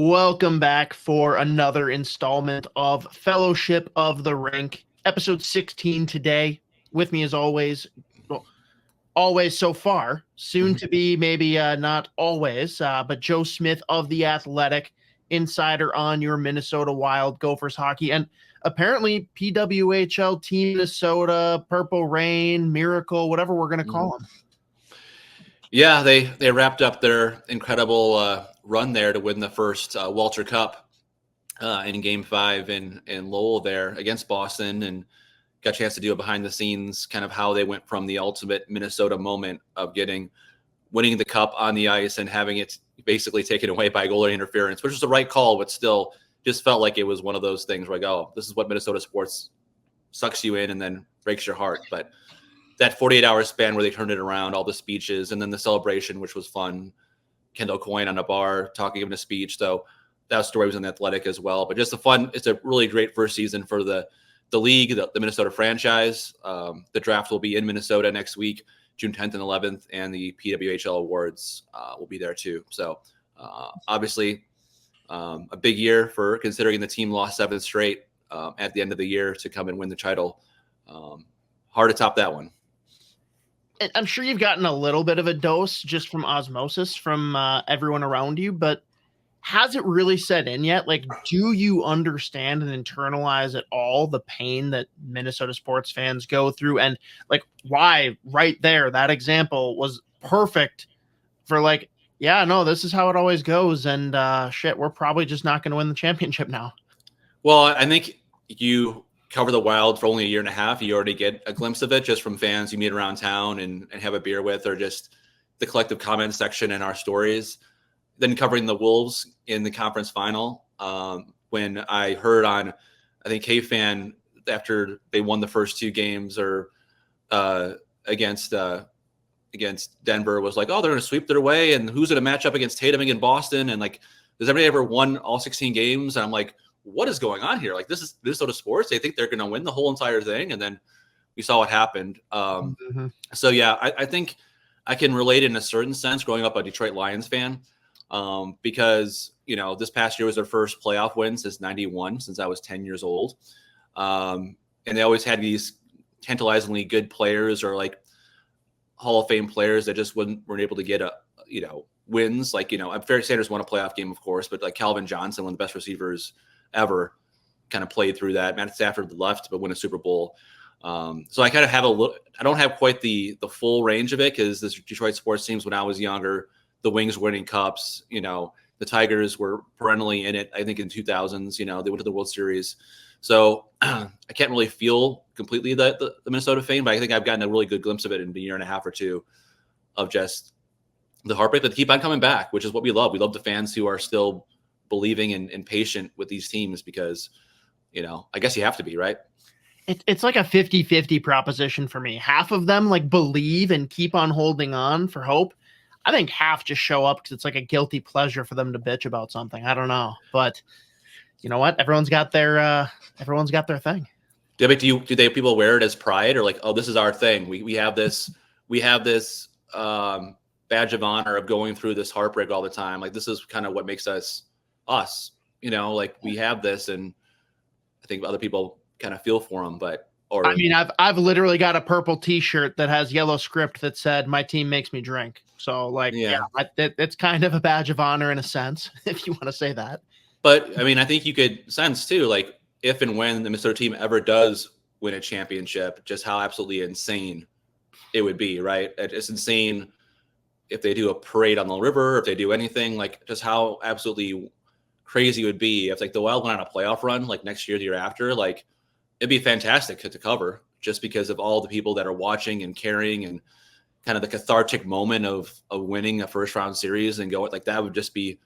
Welcome back for another installment of Fellowship of the Rink, episode 16 today. With me as always, well, always so far, soon to be maybe not always, but Joe Smith of The Athletic, insider on your Minnesota Wild, Gophers hockey, and apparently PWHL Team Minnesota, Purple Rain, Miracle, whatever we're going to call them. Yeah, they wrapped up their incredible run there to win the first Walter Cup in Game 5 in Lowell there against Boston, and got a chance to do a behind the scenes kind of how they went from the ultimate Minnesota moment of winning the cup on the ice and having it basically taken away by goalie interference, which was the right call, but still just felt like it was one of those things where this is what Minnesota sports sucks you in and then breaks your heart. But that 48-hour span where they turned it around, all the speeches, and then the celebration, which was fun. Kendall Coyne on a bar giving a speech. So that story was in The Athletic as well. But just it's a really great first season for the league, the Minnesota franchise. The draft will be in Minnesota next week, June 10th and 11th, and the PWHL awards will be there too. So obviously a big year for considering the team lost 7 straight at the end of the year to come and win the title. Hard to top that one. I'm sure you've gotten a little bit of a dose just from osmosis from everyone around you, but has it really set in yet? Like, do you understand and internalize at all the pain that Minnesota sports fans go through? And like, why right there, that example was perfect for like, yeah, no, this is how it always goes. And shit, we're probably just not going to win the championship now. Well, I think you cover the Wild for only a year and a half. You already get a glimpse of it just from fans you meet around town and have a beer with, or just the collective comment section in our stories. Then covering the Wolves in the conference final, when I heard on, I think K-Fan, after they won the first 2 games or against Denver, was like, oh, they're going to sweep their way, and who's going to match up against Tatum against Boston? And like, has anybody ever won all 16 games? And I'm like, what is going on here? Like, this is Minnesota sports. They think they're going to win the whole entire thing. And then we saw what happened. So yeah, I think I can relate in a certain sense growing up a Detroit Lions fan, because, this past year was their first playoff win since 91, since I was 10 years old. And they always had these tantalizingly good players or like Hall of Fame players that just weren't able to get wins. Like, Barry Sanders won a playoff game, of course, but like Calvin Johnson, one of the best receivers ever, kind of played through that. Matt Stafford left, but win a Super Bowl. So I kind of have I don't have quite the full range of it, because this Detroit sports teams, when I was younger, the Wings winning cups, the Tigers were perennially in it. I think in 2000s, they went to the World Series. So I can't really feel completely the Minnesota fame, but I think I've gotten a really good glimpse of it in a year and a half or two of just the heartbreak, but keep on coming back, which is what we love. We love the fans who are still believing and patient with these teams, because, I guess you have to be, right? It's like a 50-50 proposition for me. Half of them like believe and keep on holding on for hope. I think half just show up because it's like a guilty pleasure for them to bitch about something. I don't know, but you know what? Everyone's got their thing. Do people wear it as pride, or like, oh, this is our thing? We have this badge of honor of going through this heartbreak all the time. Like, this is kind of what makes us, like we have this, and I think other people kind of feel for them. I mean, I've literally got a purple T-shirt that has yellow script that said "My team makes me drink." So like, it's kind of a badge of honor in a sense, if you want to say that. But I mean, I think you could sense too, like if and when the Minnesota team ever does win a championship, just how absolutely insane it would be, right? It's insane if they do a parade on the river, if they do anything, like just how absolutely crazy it would be if like the Wild went on a playoff run like next year, the year after. Like, it'd be fantastic to cover, just because of all the people that are watching and caring, and kind of the cathartic moment of winning a first round series and going like that would just be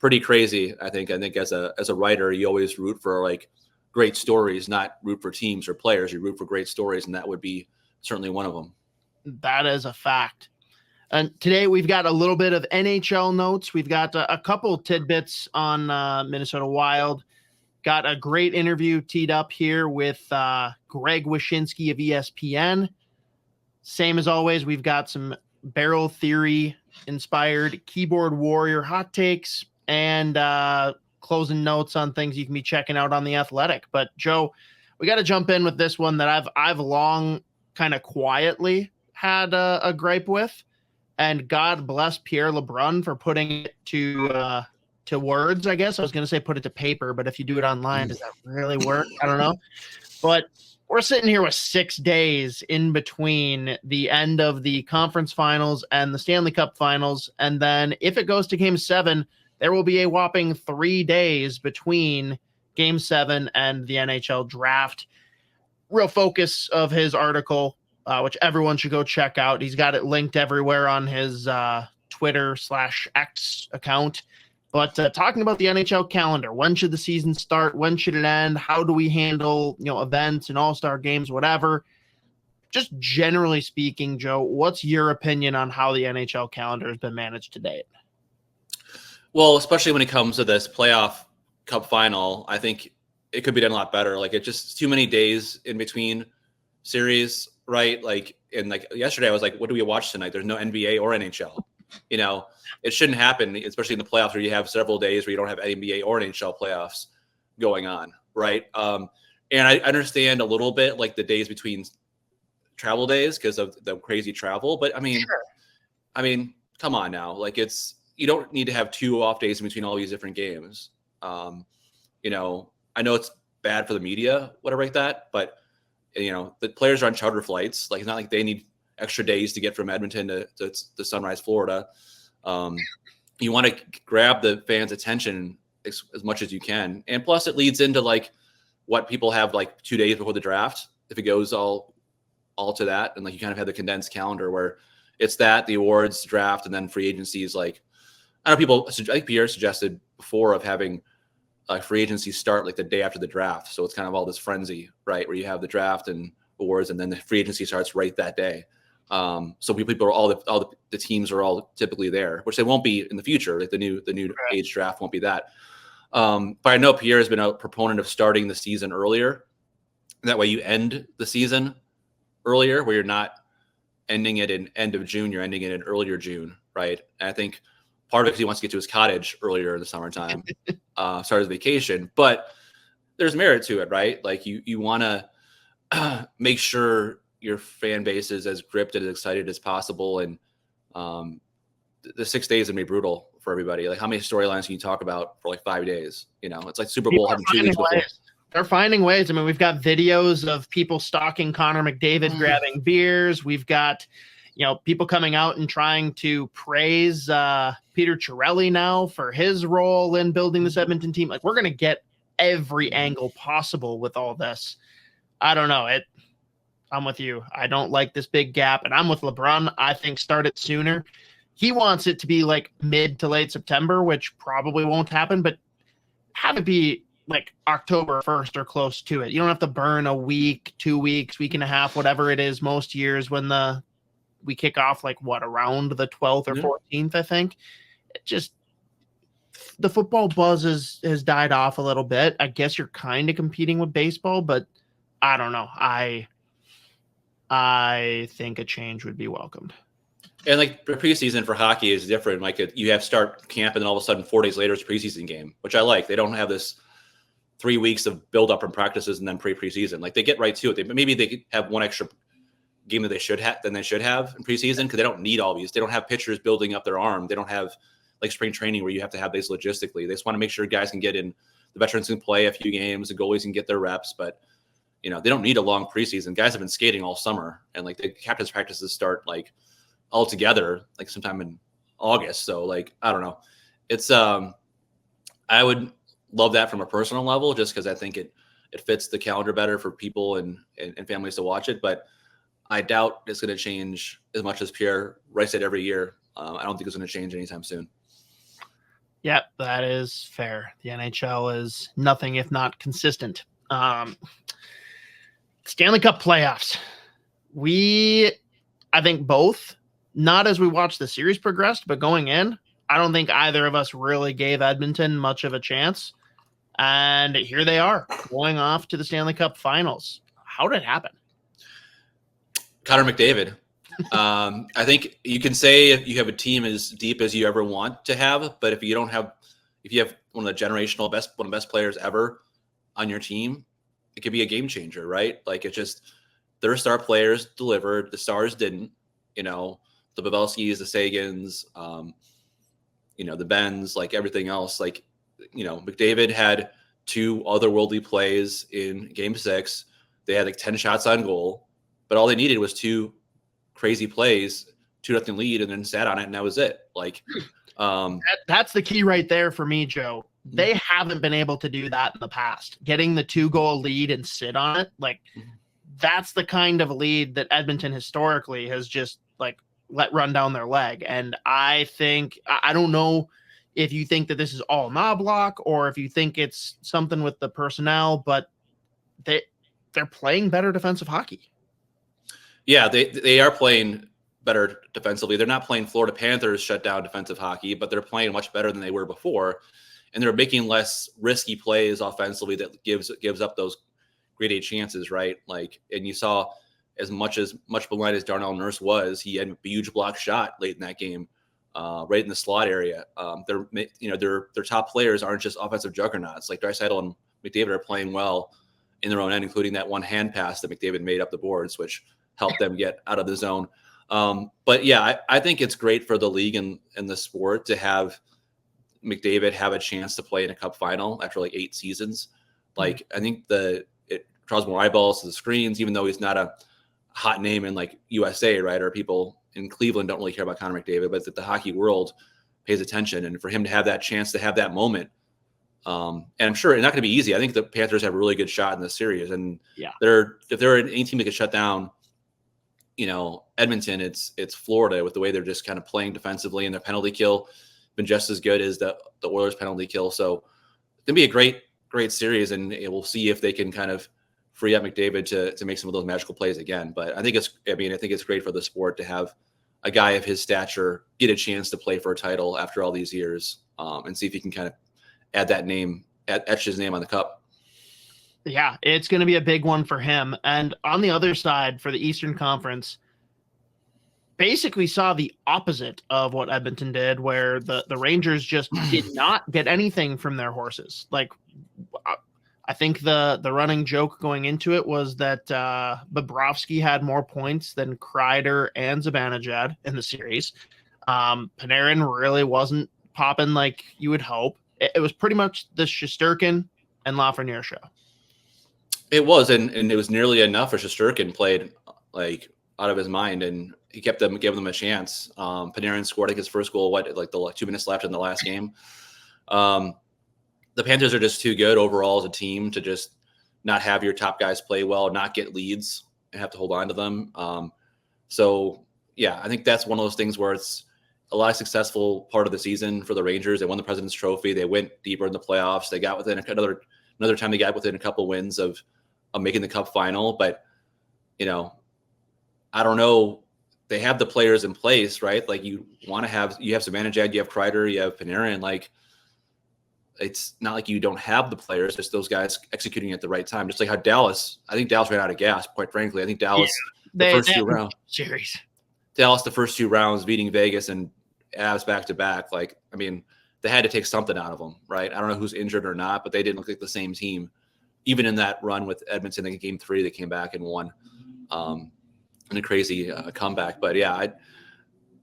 pretty crazy. I think as a writer, you always root for like great stories, not root for teams or players. You root for great stories, and that would be certainly one of them. That is a fact. And today we've got a little bit of NHL notes. We've got a couple tidbits on Minnesota Wild. Got a great interview teed up here with Greg Wyshynski of ESPN. Same as always, we've got some barrel theory inspired keyboard warrior hot takes, and closing notes on things you can be checking out on The Athletic. But Joe, we got to jump in with this one that I've long kind of quietly had a gripe with, and God bless Pierre LeBrun for putting it to words. I guess I was going to say put it to paper, but if you do it online, does that really work? I don't know. But we're sitting here with 6 days in between the end of the conference finals and the Stanley Cup finals. And then if it goes to game 7, there will be a whopping 3 days between game 7 and the NHL draft. Real focus of his article, which everyone should go check out. He's got it linked everywhere on his Twitter/X account. But talking about the NHL calendar, when should the season start? When should it end? How do we handle, events and all-star games, whatever? Just generally speaking, Joe, what's your opinion on how the NHL calendar has been managed to date? Well, especially when it comes to this playoff cup final, I think it could be done a lot better. Like, it's just too many days in between series, right? And yesterday I was like, what do we watch tonight? There's no NBA or NHL. It shouldn't happen, especially in the playoffs where you have several days where you don't have NBA or NHL playoffs going on, right? And I understand a little bit like the days between travel days because of the crazy travel, but I mean, come on now, you don't need to have 2 off days in between all these different games. I know it's bad for the media, whatever like that, but the players are on charter flights. It's not like they need extra days to get from Edmonton to Sunrise, Florida. You want to grab the fans' attention as much as you can. And plus it leads into what people have 2 days before the draft. If it goes all to that, and you kind of have the condensed calendar where it's that, the awards, draft, and then free agencies. I know people, like Pierre suggested before, of having free agency start the day after the draft. So it's kind of all this frenzy, right? Where you have the draft and awards, and then the free agency starts right that day. So people are all the teams are all typically there, which they won't be in the future. The new age draft won't be that. But I know Pierre has been a proponent of starting the season earlier. That way you end the season earlier, where you're not ending it in end of June, you're ending it in earlier June, right? And I think part of it is he wants to get to his cottage earlier in the summertime, start his vacation. But there's merit to it, right? You want to make sure your fan base is as gripped and as excited as possible. And the 6 days would be brutal for everybody. How many storylines can you talk about for 5 days? It's like Super Bowl having 2 weeks before. They're finding ways. I mean, we've got videos of people stalking Connor McDavid, grabbing beers. We've got, people coming out and trying to praise Peter Chiarelli now for his role in building this Edmonton team. We're going to get every angle possible with all this. I don't know. I'm with you. I don't like this big gap, and I'm with LeBron. I think start it sooner. He wants it to be mid to late September, which probably won't happen, but have it be October 1st or close to it. You don't have to burn a week, 2 weeks, week and a half, whatever it is most years when we kick off around the 12th or 14th, I think. It just, the football buzz has died off a little bit. I guess you're kind of competing with baseball, but I don't know. I think a change would be welcomed. And the preseason for hockey is different. You have start camp, and then all of a sudden 4 days later it's a preseason game, which I like. They don't have this 3 weeks of build up and practices and then preseason. They get right to it. Maybe they could have one extra game that they should have in preseason, because they don't need all these. They don't have pitchers building up their arm. They don't have spring training where you have to have these logistically. They just want to make sure guys can get in. The veterans can play a few games. The goalies can get their reps, but they don't need a long preseason. Guys have been skating all summer, and the captain's practices start all together sometime in August. So I don't know. It's I would love that from a personal level, just because I think it fits the calendar better for people and families to watch it. But I doubt it's going to change as much as Pierre writes it every year. I don't think it's going to change anytime soon. Yep, that is fair. The NHL is nothing if not consistent. Stanley Cup playoffs. I think both, not as we watched the series progressed, but going in, I don't think either of us really gave Edmonton much of a chance. And here they are, going off to the Stanley Cup Finals. How did it happen? Connor McDavid. I think you can say if you have a team as deep as you ever want to have, but if you don't have if you have one of the best players ever on your team, it could be a game changer, right? Like it's just their star players delivered, the stars didn't. You know, the Pavelskis, the Sagans, the Bens, like everything else. Like, McDavid had 2 otherworldly plays in Game 6. They had like 10 shots on goal, but all they needed was 2 crazy plays, 2-0 lead, and then sat on it, and that was it. Like, that's the key right there for me, Joe. They haven't been able to do that in the past. Getting the 2-goal lead and sit on it, like that's the kind of lead that Edmonton historically has just like let run down their leg. And I think, I don't know if you think that this is all Knobloch or if you think it's something with the personnel, but they're playing better defensive hockey. Yeah, they are playing better defensively. They're not playing Florida Panthers shut down defensive hockey, but they're playing much better than they were before. And they're making less risky plays offensively that gives up those grade A chances, right? Like, and you saw as much behind as Darnell Nurse was, he had a huge block shot late in that game, right in the slot area. Their top players aren't just offensive juggernauts. Like Draisaitl and McDavid are playing well in their own end, including that one hand pass that McDavid made up the boards, which helped them get out of the zone. But yeah, I think it's great for the league and the sport to have McDavid have a chance to play in a cup final after like 8 seasons. Like, I think it draws more eyeballs to the screens, even though he's not a hot name in like USA, right? Or people in Cleveland don't really care about Connor McDavid, but the hockey world pays attention. And for him to have that chance to have that moment, and I'm sure it's not going to be easy. I think the Panthers have a really good shot in this series. And yeah, if they're any team that could shut down, Edmonton, it's Florida with the way they're just kind of playing defensively, and their penalty kill been just as good as the Oilers penalty kill. So it's going to be a great series, and we'll see if they can kind of free up McDavid to make some of those magical plays again. But I think it's great for the sport to have a guy of his stature get a chance to play for a title after all these years, and see if he can kind of etch his name on the cup. Yeah, it's going to be a big one for him. And on the other side, for the Eastern Conference, basically saw the opposite of what Edmonton did, where the Rangers just did not get anything from their horses. Like, I think the running joke going into it was that Bobrovsky had more points than Kreider and Zibanejad in the series. Panarin really wasn't popping like you would hope. It was pretty much the Shesterkin and Lafreniere show. It was, and it was nearly enough for Shesterkin played like out of his mind, and he kept giving them a chance. Panarin scored like his first goal, the 2 minutes left in the last game. The Panthers are just too good overall as a team to just not have your top guys play well, not get leads, and have to hold on to them. So yeah, I think that's one of those things where it's a lot of successful part of the season for the Rangers. They won the President's Trophy. They went deeper in the playoffs. They got within another time they got within a couple wins of making the cup final. But, I don't know. They have the players in place, right? Like you have Zibanejad, you have Kreider, you have Panarin. Like, it's not like you don't have the players, just those guys executing at the right time. Just like how I think Dallas ran out of gas, quite frankly. I think Dallas, the first 2 rounds beating Vegas and Avs back-to-back. Like, I mean, they had to take something out of them, right? I don't know who's injured or not, but they didn't look like the same team. Even in that run with Edmonton in Game 3, they came back and won in a crazy comeback. But yeah,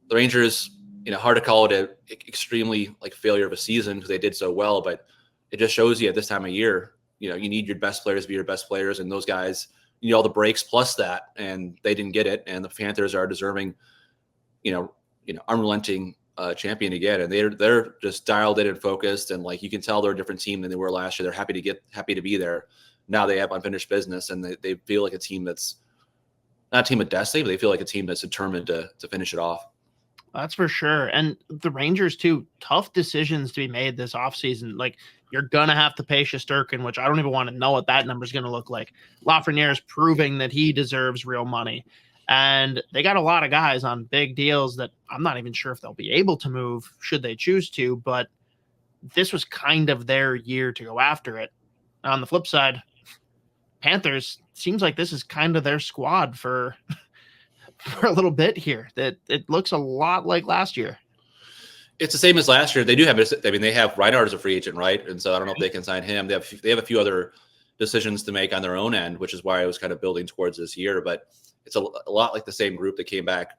the Rangers, hard to call it an extremely failure of a season because they did so well, but it just shows you at this time of year, you need your best players to be your best players, and those guys, you need all the breaks plus that, and they didn't get it. And the Panthers are deserving, unrelenting champion again, and they're just dialed in and focused, and you can tell they're a different team than they were last year. They're happy to be there. Now they have unfinished business, and they feel like a team that's not a team of destiny, but they feel like a team that's determined to finish it off. That's for sure. And the Rangers too, tough decisions to be made this offseason. Like, you're going to have to pay Shesterkin, which I don't even want to know what that number is going to look like. Lafreniere is proving that he deserves real money. And they got a lot of guys on big deals that I'm not even sure if they'll be able to move should they choose to, but this was kind of their year to go after it. On the flip side, Panthers, seems like this is kind of their squad for a little bit here. That it looks a lot like last year. It's the same as last year. They do have, I mean, they have Reinhart as a free agent, right? And so I don't know if they can sign him. They have a few other decisions to make on their own end, which is why I was kind of building towards this year. But it's a lot like the same group that came back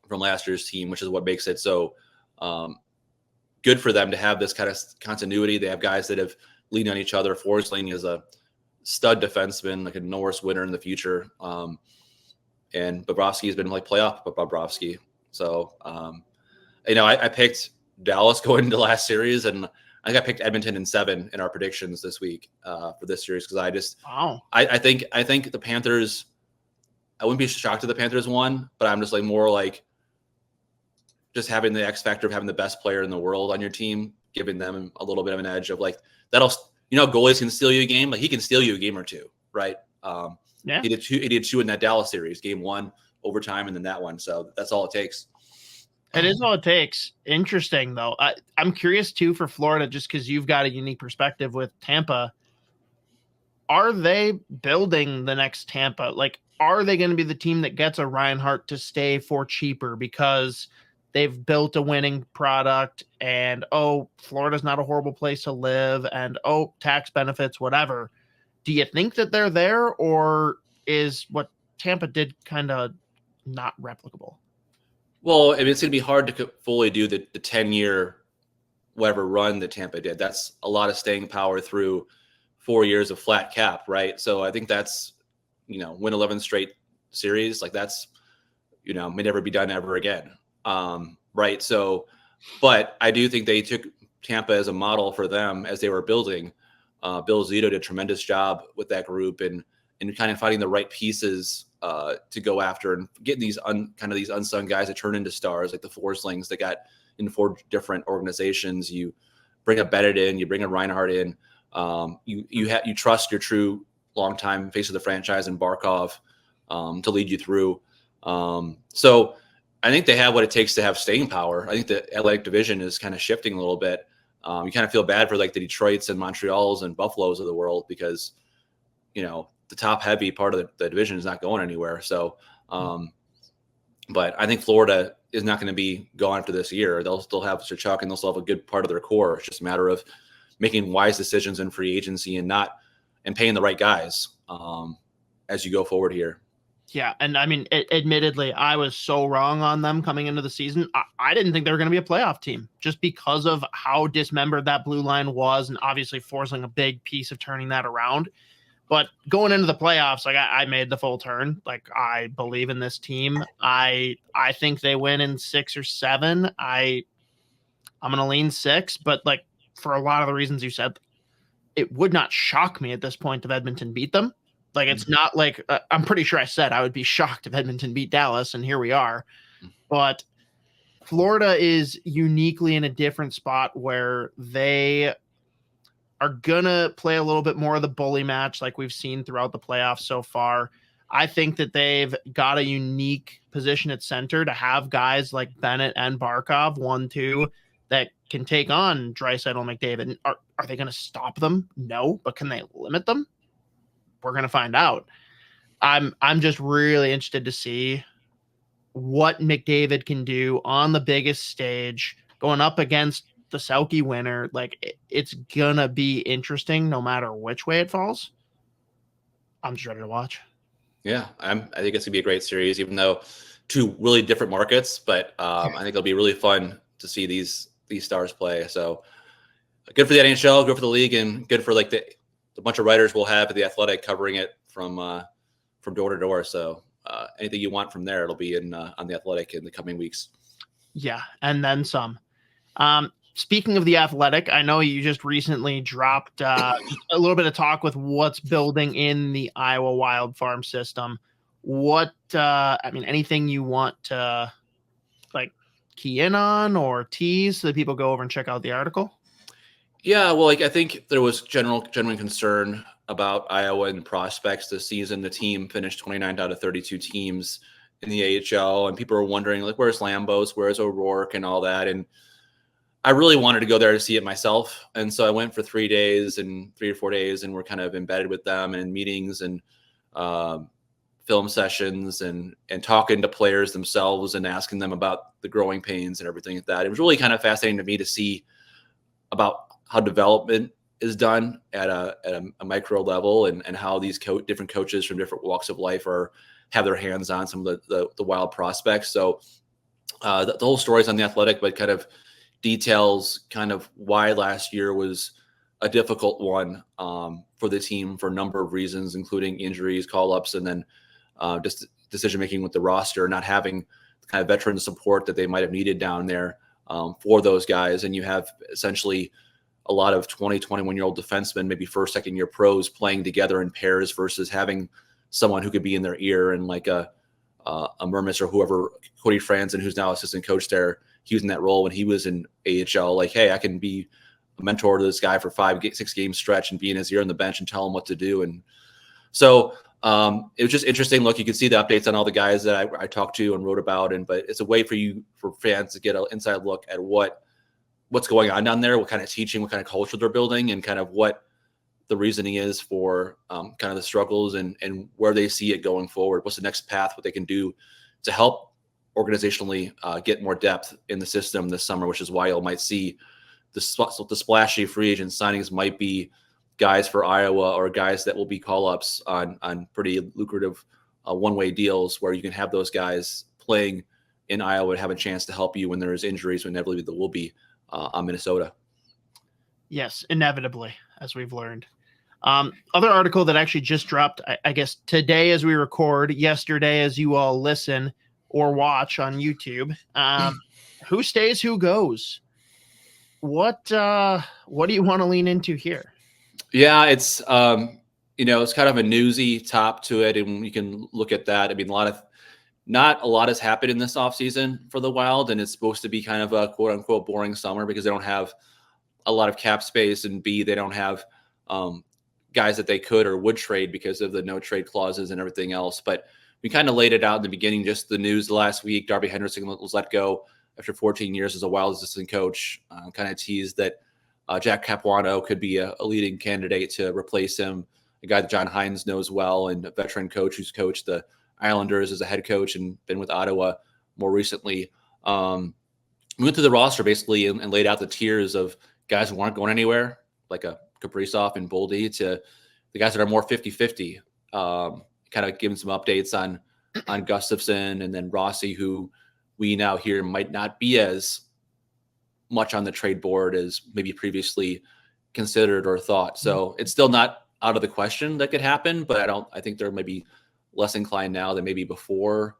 from last year's team, which is what makes it so good for them to have this kind of continuity. They have guys that have leaned on each other. Forsling is a stud defenseman, like a Norris winner in the future. And Bobrovsky has been like playoff Bobrovsky. So, I picked Dallas going into last series, and I think I picked Edmonton in 7 in our predictions this week for this series because I think the Panthers. I wouldn't be shocked if the Panthers won, but I'm just like more like just having the X factor of having the best player in the world on your team, giving them a little bit of an edge of like that'll. Goalies can steal you a game. Like he can steal you a game or two, right? Yeah. He did two in that Dallas series, game 1, overtime, and then that one. So that's all it takes. It is all it takes. Interesting, though. I'm curious, too, for Florida, just because you've got a unique perspective with Tampa. Are they building the next Tampa? Like, are they going to be the team that gets a Reinhart to stay for cheaper because they've built a winning product and, Florida's not a horrible place to live and, tax benefits, whatever. Do you think that they're there, or is what Tampa did kind of not replicable? Well, I mean, it's going to be hard to fully do the 10-year whatever run that Tampa did. That's a lot of staying power through 4 years of flat cap, right? So I think that's, win 11 straight series. Like that's, may never be done ever again. Right. So, but I do think they took Tampa as a model for them as they were building. Bill Zito did a tremendous job with that group and kind of finding the right pieces to go after and getting these these unsung guys that turn into stars, like the Forslings that got in 4 different organizations. You bring a Bennett in, you bring a Reinhart in. You trust your true longtime face of the franchise and Barkov to lead you through. So I think they have what it takes to have staying power. I think the Atlantic Division is kind of shifting a little bit. You kind of feel bad for like the Detroits and Montreals and Buffaloes of the world because, the top heavy part of the division is not going anywhere. So, but I think Florida is not going to be gone after this year. They'll still have Sachuk and they'll still have a good part of their core. It's just a matter of making wise decisions in free agency and paying the right guys as you go forward here. Yeah, and I mean, admittedly, I was so wrong on them coming into the season. I didn't think they were going to be a playoff team just because of how dismembered that blue line was, and obviously Forsling a big piece of turning that around. But going into the playoffs, like I made the full turn. Like I believe in this team. I think they win in 6 or 7. I'm going to lean 6, but like for a lot of the reasons you said, it would not shock me at this point if Edmonton beat them. Like, it's not like I'm pretty sure I said I would be shocked if Edmonton beat Dallas, and here we are. But Florida is uniquely in a different spot where they are going to play a little bit more of the bully match like we've seen throughout the playoffs so far. I think that they've got a unique position at center to have guys like Bennett and Barkov, 1-2, that can take on Draisaitl and McDavid. Are they going to stop them? No, but can they limit them? We're going to find out. I'm just really interested to see what McDavid can do on the biggest stage going up against the Selke winner. Like it's going to be interesting no matter which way it falls. I'm just ready to watch. Yeah, I think it's going to be a great series, even though 2 really different markets, but I think it'll be really fun to see these stars play. So good for the NHL, good for the league, and good for like the bunch of writers we'll have at The Athletic covering it from door to door. So anything you want from there, it'll be on The Athletic in the coming weeks. Yeah, and then some. Speaking of The Athletic, I know you just recently dropped a little bit of talk with what's building in the Iowa Wild farm system. Anything you want to like key in on or tease so that people go over and check out the article? Yeah, well, I think there was genuine concern about Iowa and prospects this season. The team finished 29th out of 32 teams in the AHL, and people were wondering, like, where's Lambos, where's O'Rourke, and all that. And I really wanted to go there to see it myself, and so I went for 3 days and 3 or 4 days, and we're kind of embedded with them in meetings and film sessions and talking to players themselves and asking them about the growing pains and everything like that. It was really kind of fascinating to me to see about how development is done at a micro level, and how these different coaches from different walks of life have their hands on some of the Wild prospects. So the whole story is on The Athletic, but kind of details kind of why last year was a difficult one for the team for a number of reasons, including injuries, call-ups, and then just decision-making with the roster, not having the kind of veteran support that they might have needed down there for those guys. And you have essentially a lot of 20, 21-year-old defensemen, maybe first, second-year pros playing together in pairs versus having someone who could be in their ear, and like a Mermis or whoever, Cody Franzen, who's now assistant coach there, he was in that role when he was in AHL. Like, hey, I can be a mentor to this guy for 5-6 game stretch and be in his ear on the bench and tell him what to do. And so it was just interesting. Look, you can see the updates on all the guys that I talked to and wrote about, but it's a way for fans to get an inside look at what's going on down there, what kind of teaching, what kind of culture they're building, and kind of what the reasoning is for kind of the struggles and where they see it going forward. What's the next path, what they can do to help organizationally get more depth in the system this summer, which is why you might see the splashy free agent signings might be guys for Iowa or guys that will be call-ups on pretty lucrative one-way deals, where you can have those guys playing in Iowa and have a chance to help you when there's injuries, when inevitably there will be on Minnesota. Yes, inevitably, as we've learned. Other article that actually just dropped, I guess today as we record, yesterday as you all listen or watch on YouTube. Who stays, who goes? What do you want to lean into here? Yeah, it's it's kind of a newsy top to it, and you can look at that. I mean, not a lot has happened in this offseason for the Wild, and it's supposed to be kind of a quote unquote boring summer because they don't have a lot of cap space, and B, they don't have guys that they could or would trade because of the no trade clauses and everything else. But we kind of laid it out in the beginning, just the news last week. Darby Henderson was let go after 14 years as a Wild assistant coach. Kind of teased that Jack Capuano could be a leading candidate to replace him, a guy that John Hines knows well, and a veteran coach who's coached the Islanders as a head coach and been with Ottawa more recently. We went through the roster basically and laid out the tiers of guys who aren't going anywhere, like a Kaprizov and Boldy, to the guys that are more 50-50, kind of giving some updates on Gustafsson, and then Rossi, who we now hear might not be as much on the trade board as maybe previously considered or thought. So it's still not out of the question that could happen, but I think they're maybe less inclined now than maybe before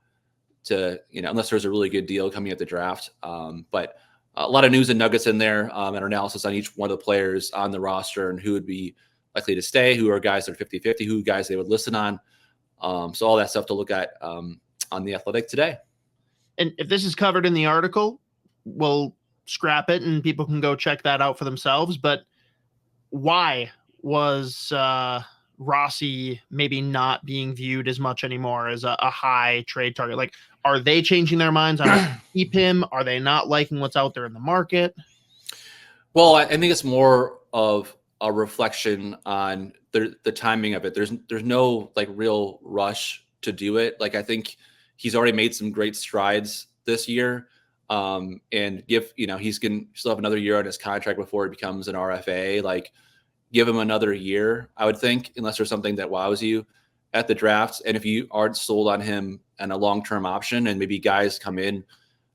to, unless there's a really good deal coming at the draft. But a lot of news and nuggets in there, and analysis on each one of the players on the roster and who would be likely to stay, who are guys that are 50-50, who guys they would listen on. So all that stuff to look at on The Athletic today. And if this is covered in the article, we'll scrap it and people can go check that out for themselves. But why was Rossi maybe not being viewed as much anymore as a high trade target? Like, are they changing their minds on how to keep him? Are they not liking what's out there in the market? Well, I think it's more of a reflection on the timing of it. There's no like real rush to do it. Like, I think he's already made some great strides this year. And he's going to still have another year on his contract before he becomes an RFA. Like, give him another year, I would think, unless there's something that wows you at the draft. And if you aren't sold on him and a long-term option, and maybe guys come in,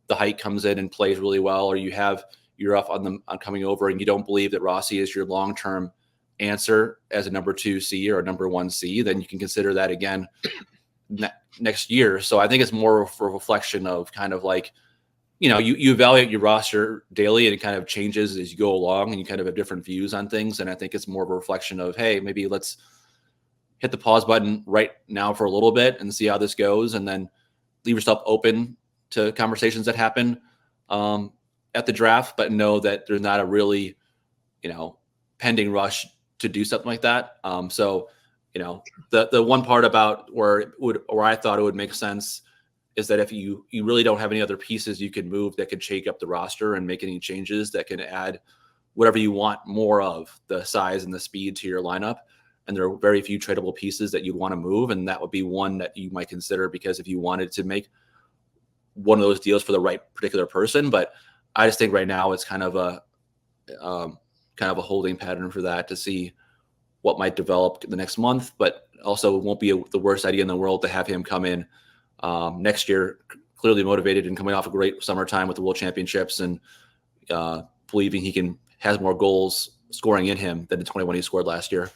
the height comes in and plays really well, or you're off on coming over and you don't believe that Rossi is your long-term answer as a number 2C or a number 1C, then you can consider that again next year. So I think it's more of a reflection of kind of like, you evaluate your roster daily and it kind of changes as you go along and you kind of have different views on things. And I think it's more of a reflection of, hey, maybe let's hit the pause button right now for a little bit and see how this goes. And then leave yourself open to conversations that happen at the draft, but know that there's not a really, pending rush to do something like that. So the one part about where I thought it would make sense is that if you really don't have any other pieces you can move that could shake up the roster and make any changes that can add whatever you want more of, the size and the speed to your lineup, and there are very few tradable pieces that you'd want to move, and that would be one that you might consider, because if you wanted to make one of those deals for the right particular person. But I just think right now it's kind of a holding pattern for that, to see what might develop the next month. But also, it won't be the worst idea in the world to have him come in next year, clearly motivated and coming off a great summertime with the World Championships, and believing he has more goals scoring in him than the 21 he scored last year.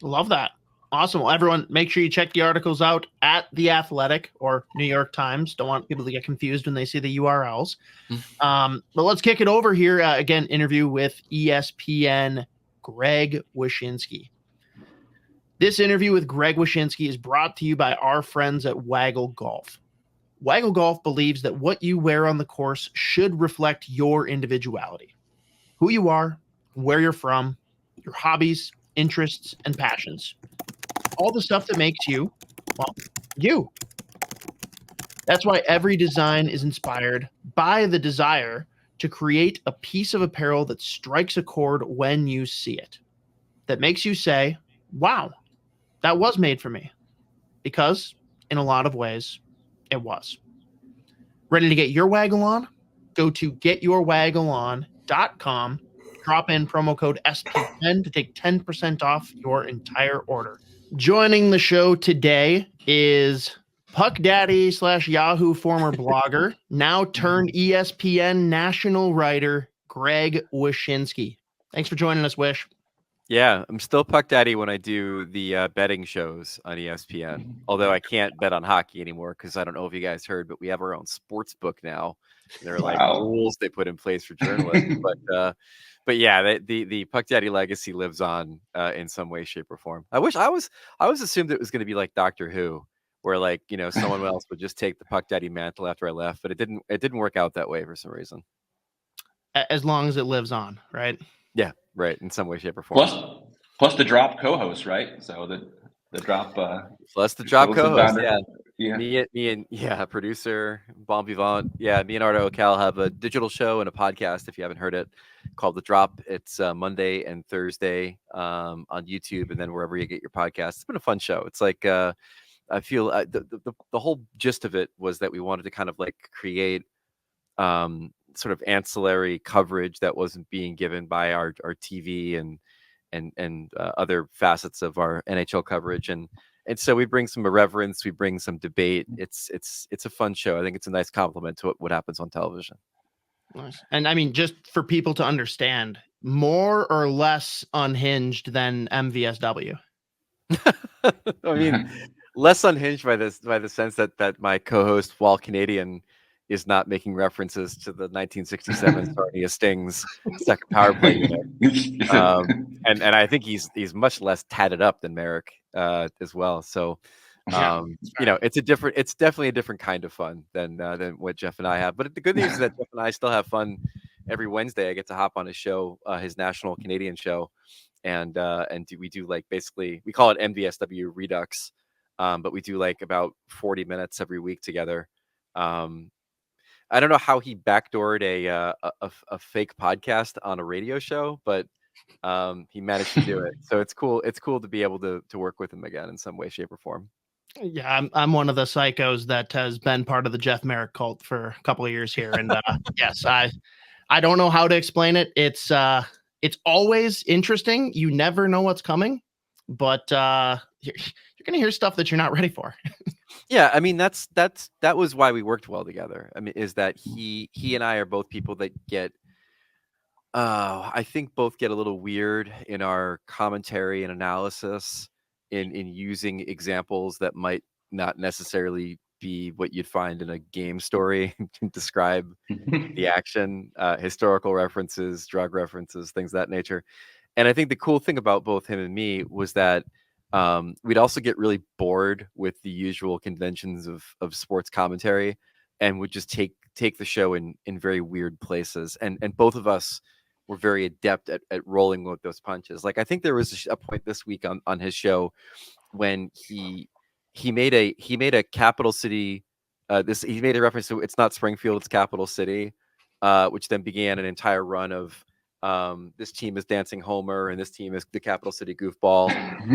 Love that. Awesome. Well, everyone, make sure you check the articles out at The Athletic or New York Times. Don't want people to get confused when they see the URLs. But let's kick it over here. Again, interview with ESPN Greg Wyshynski. This interview with Greg Wyshynski is brought to you by our friends at Waggle Golf. Waggle Golf believes that what you wear on the course should reflect your individuality, who you are, where you're from, your hobbies, interests, and passions. All the stuff that makes you, well, you. That's why every design is inspired by the desire to create a piece of apparel that strikes a chord when you see it, that makes you say, wow, that was made for me. Because in a lot of ways, it was. Ready to get your waggle on? Go to getyourwaggleon.com. Drop in promo code SP10 to take 10% off your entire order. Joining the show today is Puck Daddy / Yahoo former blogger, now turned ESPN national writer, Greg Wyshynski. Thanks for joining us, Wish. Yeah, I'm still Puck Daddy when I do the betting shows on ESPN. Although I can't bet on hockey anymore, because I don't know if you guys heard, but we have our own sports book now. There are like rules they put in place for journalists. But yeah, the Puck Daddy legacy lives on in some way, shape, or form. I was assumed it was going to be like Doctor Who, where like, you know, someone else would just take the Puck Daddy mantle after I left, but it didn't work out that way for some reason. As long as it lives on, right? Yeah, right. In some way, shape, or form. Plus the drop co-host, right? So the drop. Plus the drop co-host. Yeah. Me and producer Bon Vivant. Yeah, me and Ardo Cal have a digital show and a podcast, if you haven't heard it, called The Drop. It's Monday and Thursday on YouTube, and then wherever you get your podcasts. It's been a fun show. It's like I feel the whole gist of it was that we wanted to kind of like create sort of ancillary coverage that wasn't being given by our TV and other facets of our NHL coverage, and so we bring some irreverence, we bring some debate. It's a fun show. I think it's a nice compliment to what happens on television. Nice. And I mean, just for people to understand, more or less unhinged than MVSW. I mean, less unhinged by the sense that my co-host, while Canadian, is not making references to the 1967 Sarnia Stings second power play unit. And I think he's much less tatted up than Merrick as well. So you know, it's definitely a different kind of fun than what Jeff and I have. But the good news is that Jeff and I still have fun every Wednesday. I get to hop on his show, his national Canadian show, and we do like, basically we call it MVSW Redux, but we do like about 40 minutes every week together. I don't know how he backdoored a fake podcast on a radio show, but he managed to do it. So it's cool. It's cool to be able to work with him again in some way, shape, or form. Yeah, I'm one of the psychos that has been part of the Jeff Merrick cult for a couple of years here, and yes, I don't know how to explain it. It's always interesting. You never know what's coming, but you're gonna hear stuff that you're not ready for. Yeah, I mean that was why we worked well together. I mean, is that he and I are both people that get I think both get a little weird in our commentary and analysis in using examples that might not necessarily be what you'd find in a game story to describe the action, historical references, drug references, things of that nature. And I think the cool thing about both him and me was that we'd also get really bored with the usual conventions of sports commentary, and would just take the show in very weird places. And both of us were very adept at rolling with those punches. Like, I think there was a point this week on his show when he made a capital city. He made a reference to, it's not Springfield, it's Capital City, which then began an entire run of This team is dancing Homer, and this team is the capital city goofball.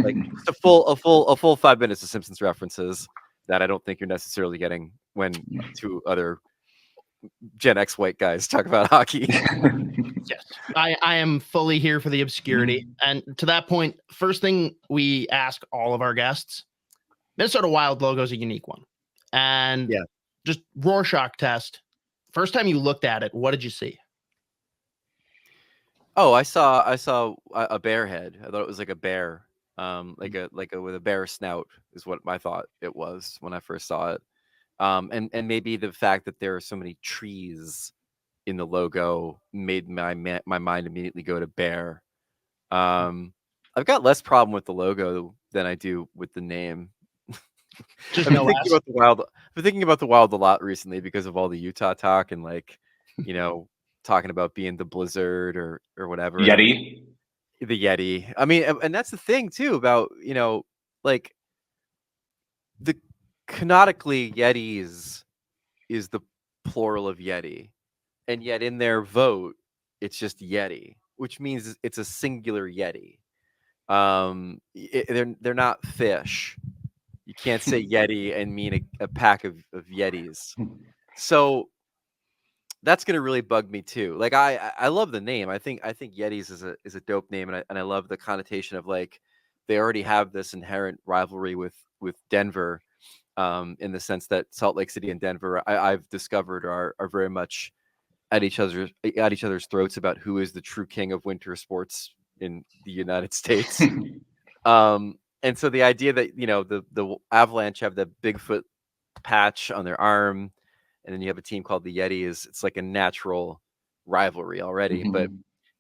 Like just a full 5 minutes of Simpsons references that I don't think you're necessarily getting when two other Gen X white guys talk about hockey. Yes, I am fully here for the obscurity. And to that point, first thing we ask all of our guests, Minnesota Wild logo is a unique one. And just Rorschach test. First time you looked at it, what did you see? Oh, I saw a bear head. I thought it was like a bear, like a with a bear snout is what I thought it was when I first saw it. And maybe the fact that there are so many trees in the logo made my mind immediately go to bear. I've got less problem with the logo than I do with the name. Just I've no been thinking about the Wild. I've been thinking about the Wild a lot recently because of all the Utah talk and like, talking about being the Blizzard or whatever. Yeti. The Yeti. I mean, and that's the thing too about, like the canonically Yetis is the plural of Yeti. And yet in their vote, it's just Yeti, which means it's a singular Yeti. They're not fish. You can't say Yeti and mean a pack of Yetis. So that's gonna really bug me too. Like I love the name. I think Yetis is a dope name, and I love the connotation of like they already have this inherent rivalry with Denver, in the sense that Salt Lake City and Denver I've discovered are very much at each other's throats about who is the true king of winter sports in the United States. And so the idea that the Avalanche have the Bigfoot patch on their arm, and then you have a team called the Yeti it's like a natural rivalry already. But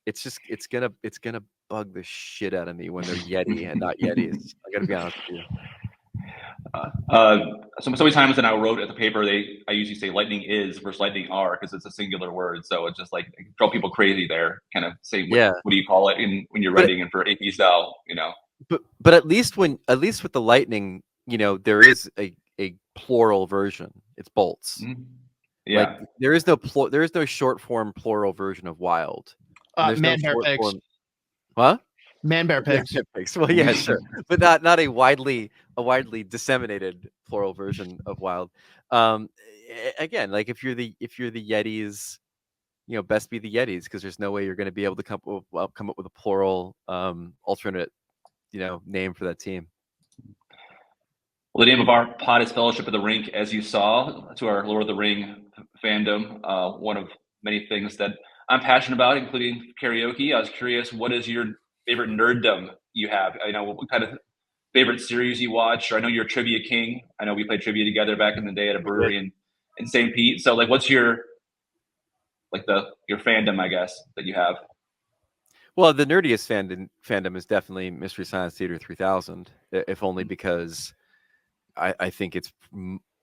it's gonna bug the shit out of me when they're Yeti and not Yetis. I gotta be honest with you. So many times when I wrote at the paper, I usually say lightning is versus lightning are because it's a singular word. So it's just like draw people crazy there. Kind of say what do you call it when you're writing and for AP style, But at least with the Lightning, there is a plural version. It's bolts. Yeah. Like there is no short form plural version of Wild. Man Bear Pigs. What? Man Bear Pigs. Well, yeah, sure, but not a widely disseminated plural version of Wild. Again, like if you're the Yetis, best be the Yetis, because there's no way you're going to be able to come up with a plural alternate name for that team. Well, the name of our pod is Fellowship of the Rink, as you saw, to our Lord of the Ring fandom. One of many things that I'm passionate about, including karaoke. I was curious, what is your favorite nerddom you have? I know what kind of favorite series you watch, or I know you're a trivia king. I know we played trivia together back in the day at a brewery in St. Pete. So like, what's your fandom, I guess, that you have? Well, the nerdiest fandom is definitely Mystery Science Theater 3000, if only because I think it's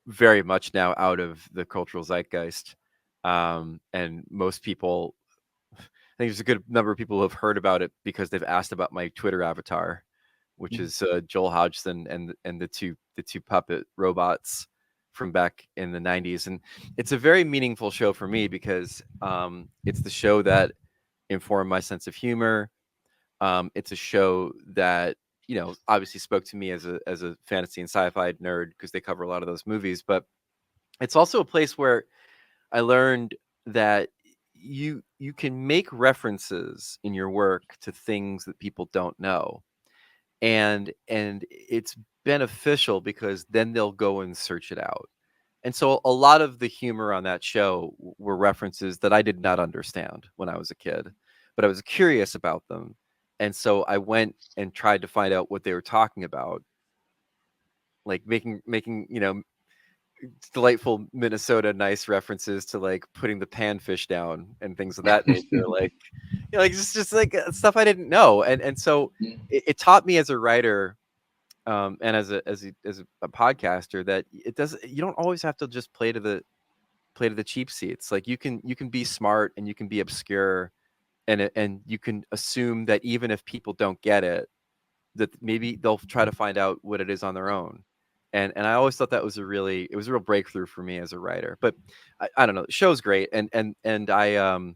very much now out of the cultural zeitgeist. And most people, I think there's a good number of people who have heard about it because they've asked about my Twitter avatar, which is Joel Hodgson and the two puppet robots from back in the 90s. And it's a very meaningful show for me because it's the show that informed my sense of humor. It's a show that obviously spoke to me as a fantasy and sci-fi nerd because they cover a lot of those movies. But it's also a place where I learned that you can make references in your work to things that people don't know, and it's beneficial because then they'll go and search it out. And so a lot of the humor on that show were references that I did not understand when I was a kid, but I was curious about them. And so I went and tried to find out what they were talking about, like making delightful Minnesota nice references to like putting the panfish down and things of that nature, like like just like stuff I didn't know. And so it taught me as a writer, and as a podcaster, that you don't always have to just play to the cheap seats. Like you can be smart and you can be obscure, and you can assume that even if people don't get it, that maybe they'll try to find out what it is on their own. And I always thought that was a real breakthrough for me as a writer. But I don't know, the show's great. And I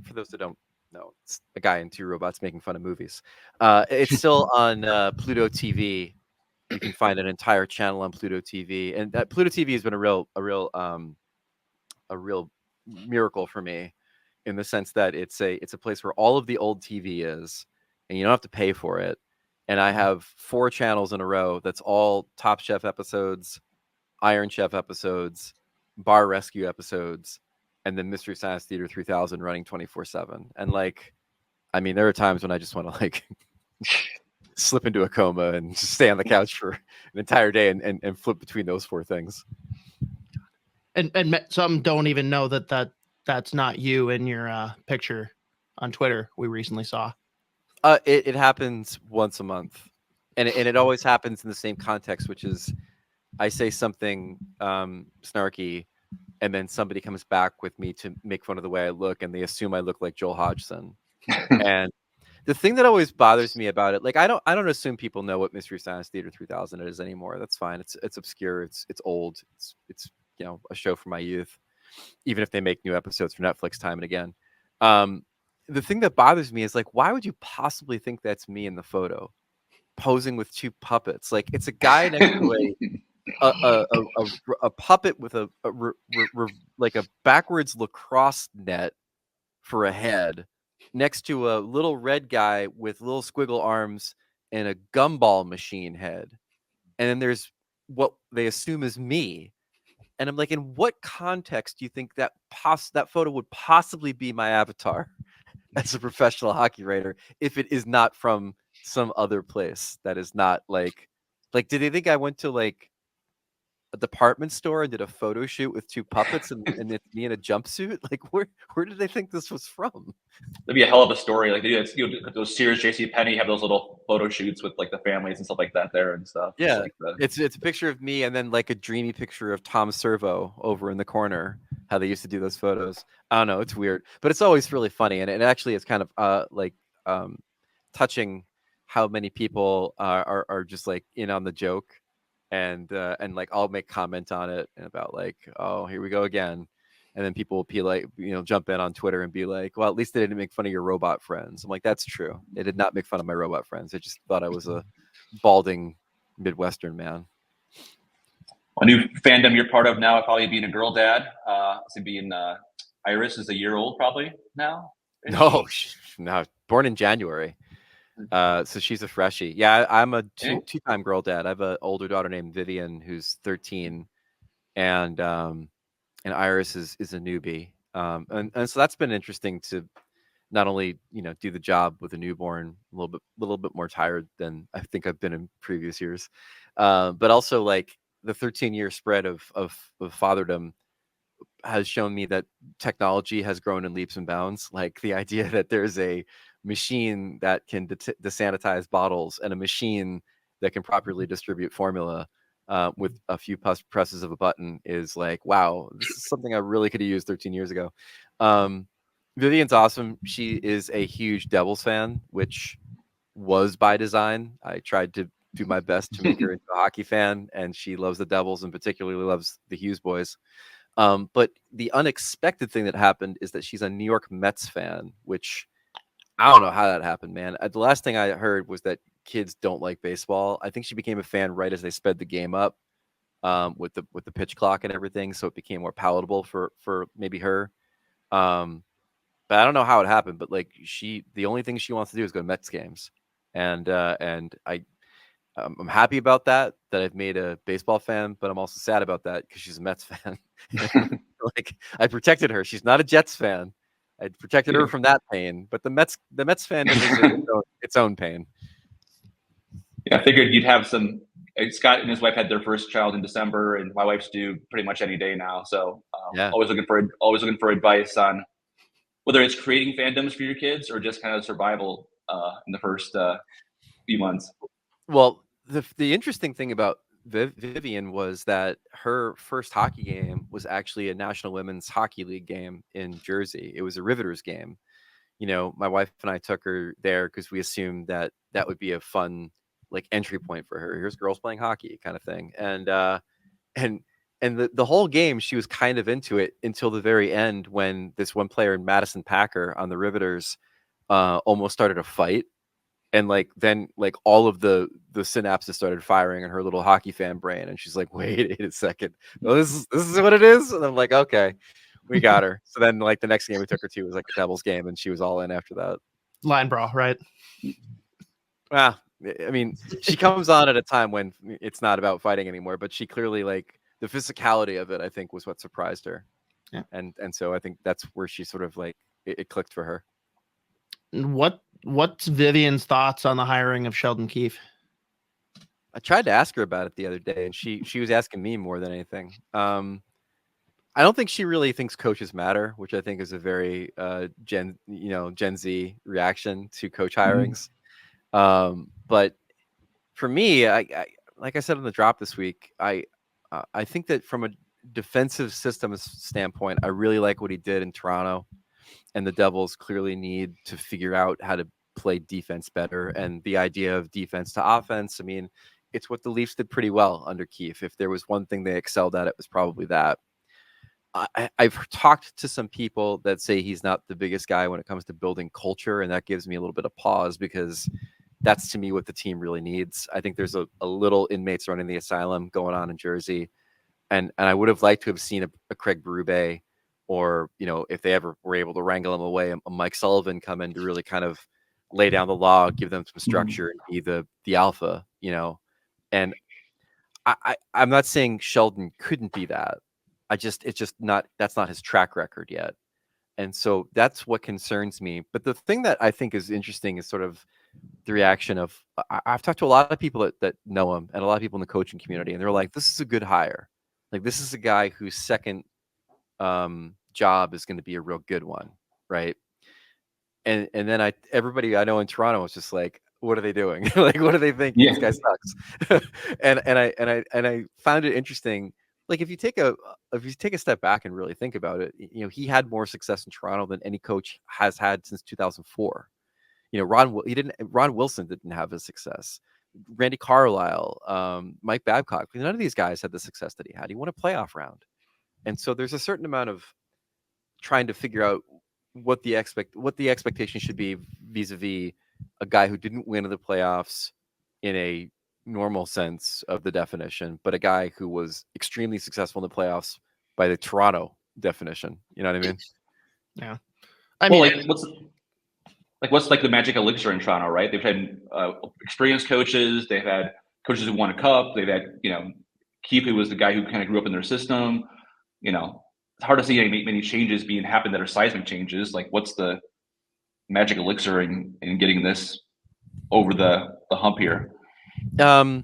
for those that don't No, it's a guy and two robots making fun of movies. It's still on Pluto TV. You can find an entire channel on Pluto TV, and Pluto TV has been a real miracle for me, in the sense that it's a place where all of the old TV is, and you don't have to pay for it. And I have 4 channels in a row that's all Top Chef episodes, Iron Chef episodes, Bar Rescue episodes, and then Mystery Science Theater 3000 running 24/7. And like, I mean, there are times when I just want to like slip into a coma and just stay on the couch for an entire day and flip between those 4 things. And some don't even know that's not you in your picture on Twitter we recently saw. It happens once a month, and it always happens in the same context, which is I say something snarky, and then somebody comes back with me to make fun of the way I look, and they assume I look like Joel Hodgson. And the thing that always bothers me about it, like I don't assume people know what Mystery Science Theater 3000 is anymore. That's fine. It's obscure. It's old. It's a show from my youth, even if they make new episodes for Netflix time and again. The thing that bothers me is like, why would you possibly think that's me in the photo, posing with 2 puppets? Like, it's a guy next to a puppet with like a backwards lacrosse net for a head, next to a little red guy with little squiggle arms and a gumball machine head. And then there's what they assume is me. And I'm like, in what context do you think that photo would possibly be my avatar as a professional hockey writer, if it is not from some other place that is not like did they think I went to like a department store and did a photo shoot with 2 puppets and it's me in a jumpsuit? Like, where did they think this was from? That'd be a hell of a story. Like they do those Sears, JCPenney have those little photo shoots with like the families and stuff like that there and stuff. Yeah, like it's a picture of me and then like a dreamy picture of Tom Servo over in the corner. How they used to do those photos. I don't know. It's weird, but it's always really funny, and it actually is kind of touching how many people are just like in on the joke, and like I'll make comment on it and about like, oh, here we go again. And then people will be like, jump in on Twitter and be like, well, at least they didn't make fun of your robot friends. I'm like, that's true. They did not make fun of my robot friends. They just thought I was a balding Midwestern man. A new fandom you're part of now, probably being a girl dad. So being Iris is a year old probably now. No, born in January. So she's a freshie. Yeah, I'm a two-time girl dad. I have an older daughter named Vivian who's 13, and Iris is a newbie. And so that's been interesting to not only do the job with a newborn a little bit more tired than I think I've been in previous years, but also like the 13-year spread of fatherdom has shown me that technology has grown in leaps and bounds. Like the idea that there's a machine that can desanitize bottles and a machine that can properly distribute formula with a few presses of a button is like, wow, this is something I really could have used 13 years ago. Vivian's awesome. She is a huge Devils fan, which was by design. I tried to do my best to make her into a hockey fan, and she loves the Devils and particularly loves the Hughes boys. But the unexpected thing that happened is that she's a New York Mets fan, which I don't know how that happened, man. The last thing I heard was that kids don't like baseball. I think she became a fan right as they sped the game up with the pitch clock and everything, so it became more palatable for maybe her. But I don't know how it happened. But like the only thing she wants to do is go to Mets games, and I'm happy about that I've made a baseball fan, but I'm also sad about that because she's a Mets fan. Like I protected her. She's not a Jets fan. I protected her from that pain, but the Mets fandom is its own pain. Yeah, I figured you'd have some. Scott and his wife had their first child in December, and my wife's due pretty much any day now. So always looking for advice on whether it's creating fandoms for your kids or just kind of survival in the first few months. Well, the interesting thing about Vivian was that her first hockey game was actually a National Women's Hockey League game in Jersey. It was a Riveters game. My wife and I took her there because we assumed that would be a fun like entry point for her. Here's girls playing hockey kind of thing. And the whole game she was kind of into it until the very end when this one player in Madison Packer on the Riveters almost started a fight. And then all of the synapses started firing in her little hockey fan brain, and she's like, "Wait a second, oh, this is what it is." And I'm like, "Okay, we got her." So then the next game we took her to was a Devils game, and she was all in after that. Line brawl, right? I mean, she comes on at a time when it's not about fighting anymore, but she clearly the physicality of it, I think, was what surprised her. Yeah. And so I think that's where she sort of it clicked for her. What's Vivian's thoughts on the hiring of Sheldon Keefe? I tried to ask her about it the other day, and she was asking me more than anything. I don't think she really thinks coaches matter, which I think is a very Gen Z reaction to coach hirings. But for me, I like I said on the drop this week, I think that from a defensive systems standpoint, I really like what he did in Toronto, and the Devils clearly need to figure out how to play defense better. And the idea of defense to offense, I mean, it's what the Leafs did pretty well under Keefe. If there was one thing they excelled at, it was probably that. I've talked to some people that say he's not the biggest guy when it comes to building culture, and that gives me a little bit of pause, because that's to me what the team really needs. I think there's a little inmates running the asylum going on in Jersey, and I would have liked to have seen a Craig Berube, or if they ever were able to wrangle him away, a Mike Sullivan come in to really kind of lay down the law, give them some structure, and be the alpha. And I'm not saying Sheldon couldn't be that. That's not his track record yet. And so that's what concerns me. But the thing that I think is interesting is sort of the reaction of, I've talked to a lot of people that know him, and a lot of people in the coaching community, and they're like, this is a good hire. This is a guy whose second job is going to be a real good one. Right. And then everybody I know in Toronto was just like, what are they doing? What do they think? Yeah. This guy sucks. and I found it interesting. If you take a step back and really think about it, he had more success in Toronto than any coach has had since 2004. Ron Wilson didn't have his success. Randy Carlyle, Mike Babcock, none of these guys had the success that he had. He won a playoff round. And so there's a certain amount of trying to figure out what the expectation should be vis-a-vis a guy who didn't win in the playoffs in a normal sense of the definition, but a guy who was extremely successful in the playoffs by the Toronto definition. You know what I mean? Yeah. What's the magic elixir in Toronto, right? They've had experienced coaches. They've had coaches who won a cup. They've had, Keefe, who was the guy who kind of grew up in their system. It's hard to see many changes being happen that are seismic changes. What's the magic elixir in getting this over the hump here? I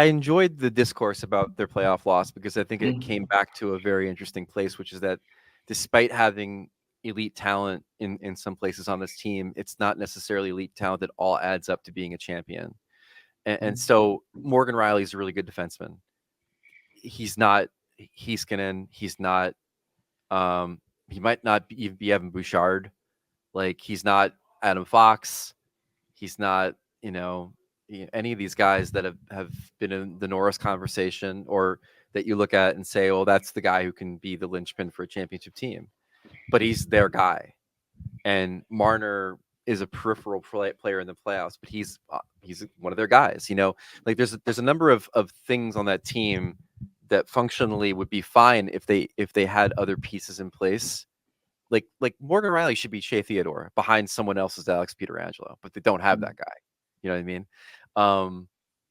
enjoyed the discourse about their playoff loss, because I think it came back to a very interesting place, which is that despite having elite talent in some places on this team, it's not necessarily elite talent that all adds up to being a champion. And so Morgan Riley's a really good defenseman. He's not Heiskanen. He's not. He might not even be Evan Bouchard. He's not Adam Fox. He's not, any of these guys that have been in the Norris conversation, or that you look at and say, oh, that's the guy who can be the linchpin for a championship team. But he's their guy. And Marner is a peripheral player in the playoffs, but he's one of their guys. There's a number of things on that team that functionally would be fine if they had other pieces in place. Like Morgan Riley should be Shea Theodore behind someone else's Alex Pietrangelo, but they don't have that guy. You know what I mean?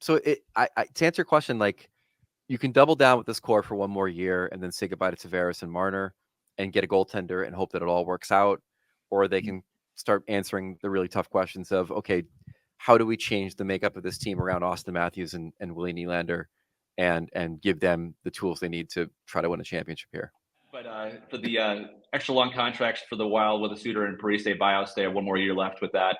So to answer your question, you can double down with this core for one more year and then say goodbye to Tavares and Marner and get a goaltender and hope that it all works out, or they can start answering the really tough questions of, okay, how do we change the makeup of this team around Austin Matthews and Willie Nylander, and give them the tools they need to try to win a championship here. But for the extra long contracts for the Wild with the Suitor and Parise buyouts, they have one more year left with that,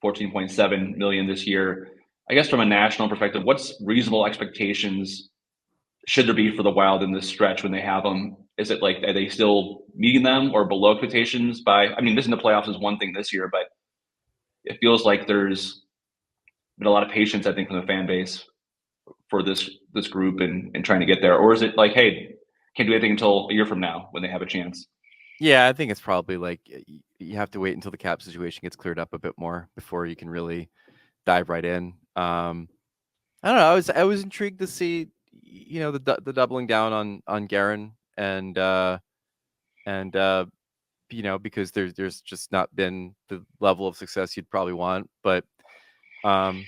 $14.7 million this year. I guess from a national perspective, what's reasonable expectations should there be for the Wild in this stretch when they have them? Is it are they still meeting them or below expectations missing the playoffs is one thing this year, but it feels like there's been a lot of patience, I think, from the fan base for this group and trying to get there. Or is it hey, can't do anything until a year from now when they have a chance? Yeah, I think it's probably like you have to wait until the cap situation gets cleared up a bit more before you can really dive right in. I don't know. I was intrigued to see, the doubling down on Guerin and because there's just not been the level of success you'd probably want. But no,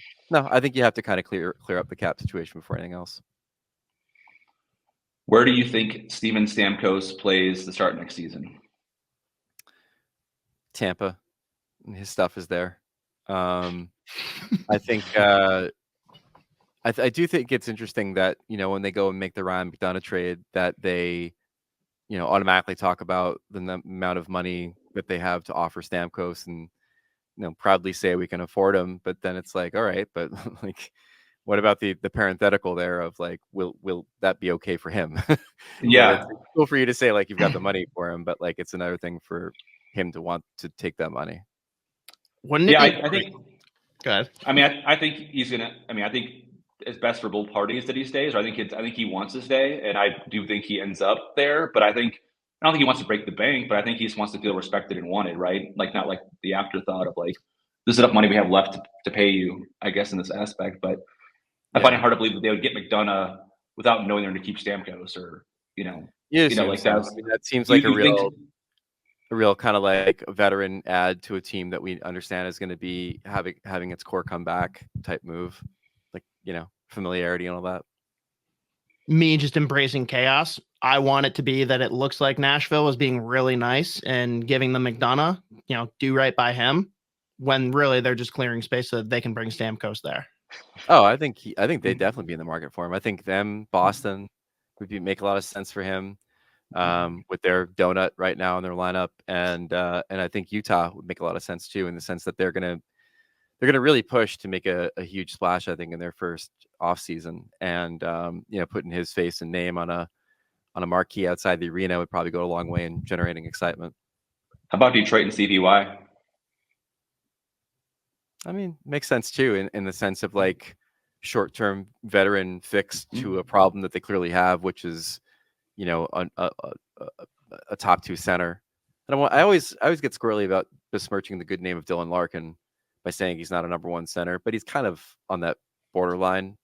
I think you have to kind of clear up the cap situation before anything else. Where do you think Steven Stamkos plays to start next season? Tampa, his stuff is there. I think I do think it's interesting that when they go and make the Ryan McDonough trade, that they automatically talk about the amount of money that they have to offer Stamkos and proudly say we can afford him. But then it's like, all right, but like, what about the parenthetical there of like, will that be okay for him? Yeah, it's cool for you to say like you've got the money for him, but like it's another thing for him to want to take that money. Wouldn't it yeah. be I think. Go ahead. I mean, I think he's gonna. I mean, I think it's best for both parties that he stays. Or I think he wants to stay, and I do think he ends up there. But I don't think he wants to break the bank. But I think he just wants to feel respected and wanted, right? Like not like the afterthought of like this is enough money we have left to pay you. I guess in this aspect, but I find it hard to believe that they would get McDonough without knowing they're going to keep Stamkos or like so. that. I mean, that seems You, like you think a real kind of like a veteran add to a team that we understand is going to be having its core comeback type move, like familiarity and all that. Me just embracing chaos. I want it to be that it looks like Nashville was being really nice and giving the McDonough, do right by him, when really they're just clearing space so that they can bring Stamkos there. Oh, I think they'd definitely be in the market for him. I think Boston would make a lot of sense for him. With their donut right now in their lineup, and I think Utah would make a lot of sense too, in the sense that they're gonna really push to make a huge splash. I think in their first off season, and putting his face and name on a marquee outside the arena would probably go a long way in generating excitement. how about Detroit and CVY? I mean, makes sense too, in the sense of like short-term veteran fix to a problem that they clearly have, which is a top two center. And I always get squirrely about besmirching the good name of Dylan Larkin by saying he's not a number one center, but he's kind of on that borderline,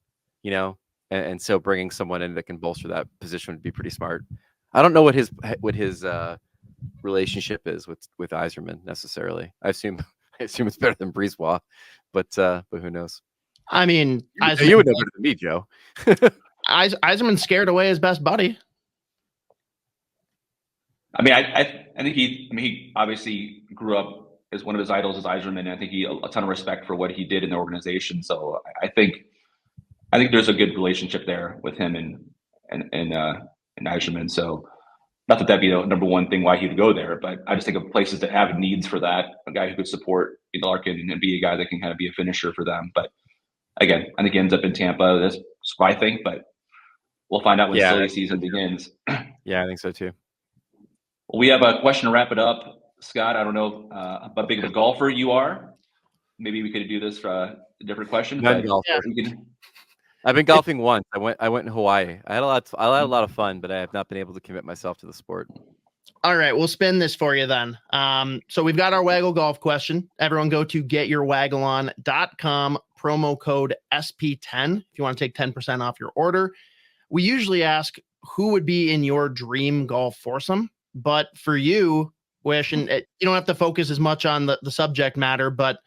and so bringing someone in that can bolster that position would be pretty smart. I don't know what his relationship is with Yzerman necessarily. I assume it's better than Brisebois, but who knows? I mean, you would know better than me, Joe. Yzerman scared away his best buddy. I mean, I think he obviously grew up as one of his idols is Yzerman, and I think he a ton of respect for what he did in the organization. So I think there's a good relationship there with him and Yzerman. So not that that'd be the number one thing why he would go there, but I just think of places that have needs for that, a guy who could support Larkin and be a guy that can kind of be a finisher for them. But again, I think he ends up in Tampa. That's what I think, but we'll find out when silly season begins. Yeah, I think so too. Well, we have a question to wrap it up. Scott, I don't know how big of a golfer you are. Maybe we could do this for a different question. I've been golfing once. I went in Hawaii. I had a lot of fun, but I have not been able to commit myself to the sport. All right, we'll spin this for you then. So we've got our Waggle golf question. Everyone go to getyourwaggleon.com, promo code SP10 if you want to take 10% off your order. We usually ask who would be in your dream golf foursome, but for you, Wish, and you don't have to focus as much on the subject matter, but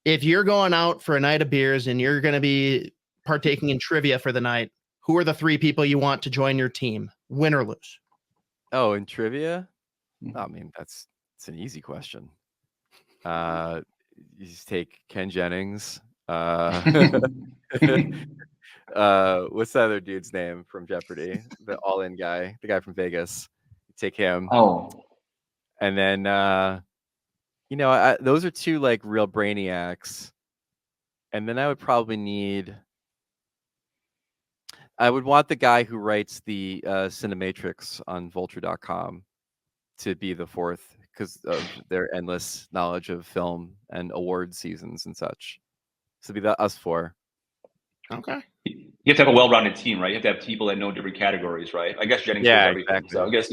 if you're going out for a night of beers and you're going to be partaking in trivia for the night, who are the three people you want to join your team, win or lose? Oh, in trivia? I mean, it's an easy question. You just take Ken Jennings. What's the other dude's name from Jeopardy? The all-in guy, the guy from Vegas. Take him. Oh. And then, those are two like real brainiacs. And then I would want the guy who writes the Cinematrix on Vulture.com to be the fourth because of their endless knowledge of film and award seasons and such. So be us four. Okay. You have to have a well-rounded team, right? You have to have people that know different categories, right? I guess Jennings knows everything. Exactly. So I guess,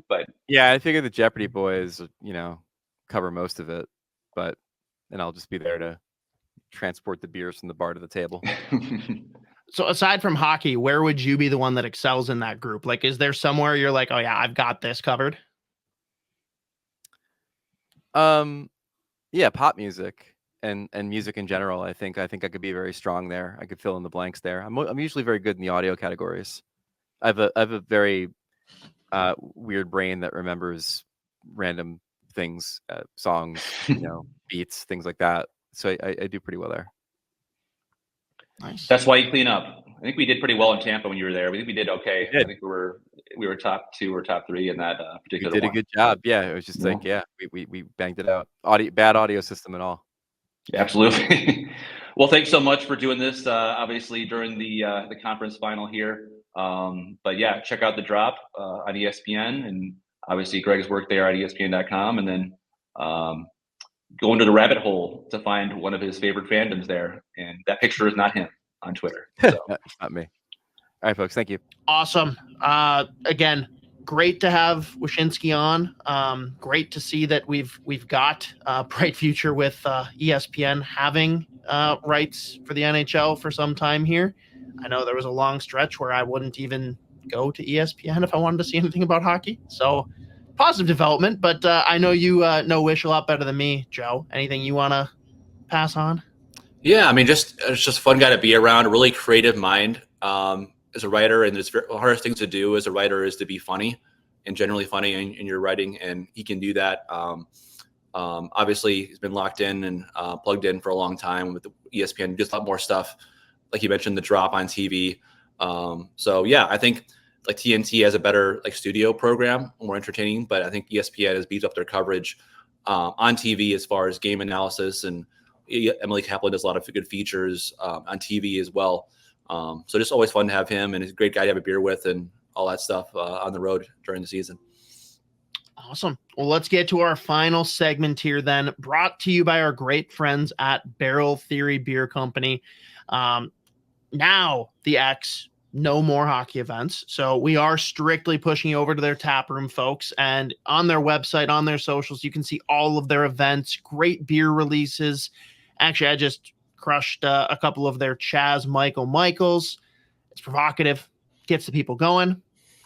but Yeah, I figure the Jeopardy boys, cover most of it, and I'll just be there to transport the beers from the bar to the table. So aside from hockey, where would you be the one that excels in that group? Like, is there somewhere you're like, oh yeah, I've got this covered? Yeah, pop music and music in general. I think I could be very strong there. I could fill in the blanks there. I'm usually very good in the audio categories. I have a very weird brain that remembers random things, songs, beats, things like that. So I do pretty well there. Nice. That's why you clean up. I think we did pretty well in Tampa when you were there. We think we did okay. We did. I think we were top 2 or top 3 in that particular We did one. a good job. Yeah, it was just we banged it out. Bad audio system and all. Yeah, absolutely. Well, thanks so much for doing this. Obviously during the conference final here. But yeah, check out the drop on ESPN, and obviously Greg's work there at ESPN.com, and then go into the rabbit hole to find one of his favorite fandoms there. And that picture is not him on Twitter. So. Not me. All right, folks. Thank you. Awesome. Again, great to have Wyshynski on. Great to see that we've got a bright future with ESPN having rights for the NHL for some time here. I know there was a long stretch where I wouldn't even go to ESPN if I wanted to see anything about hockey. So positive development, but I know you know Wish a lot better than me, Joe. Anything you want to pass on? Yeah, I mean, it's just a fun guy to be around, a really creative mind as a writer. And the hardest things to do as a writer is to be funny and generally funny in your writing. And he can do that. Obviously, he's been locked in and plugged in for a long time with the ESPN, just a lot more stuff. Like you mentioned, the drop on TV. So, yeah, I think like TNT has a better like studio program, more entertaining, but I think ESPN has beefed up their coverage on TV as far as game analysis, and Emily Kaplan does a lot of good features on TV as well. So just always fun to have him, and he's a great guy to have a beer with and all that stuff on the road during the season. Awesome. Well, let's get to our final segment here then, brought to you by our great friends at Barrel Theory Beer Company. Now the X, no more hockey events. So we are strictly pushing you over to their tap room, folks. And on their website, on their socials, you can see all of their events, great beer releases. Actually, I just crushed a couple of their Chaz Michaels. It's provocative, gets the people going.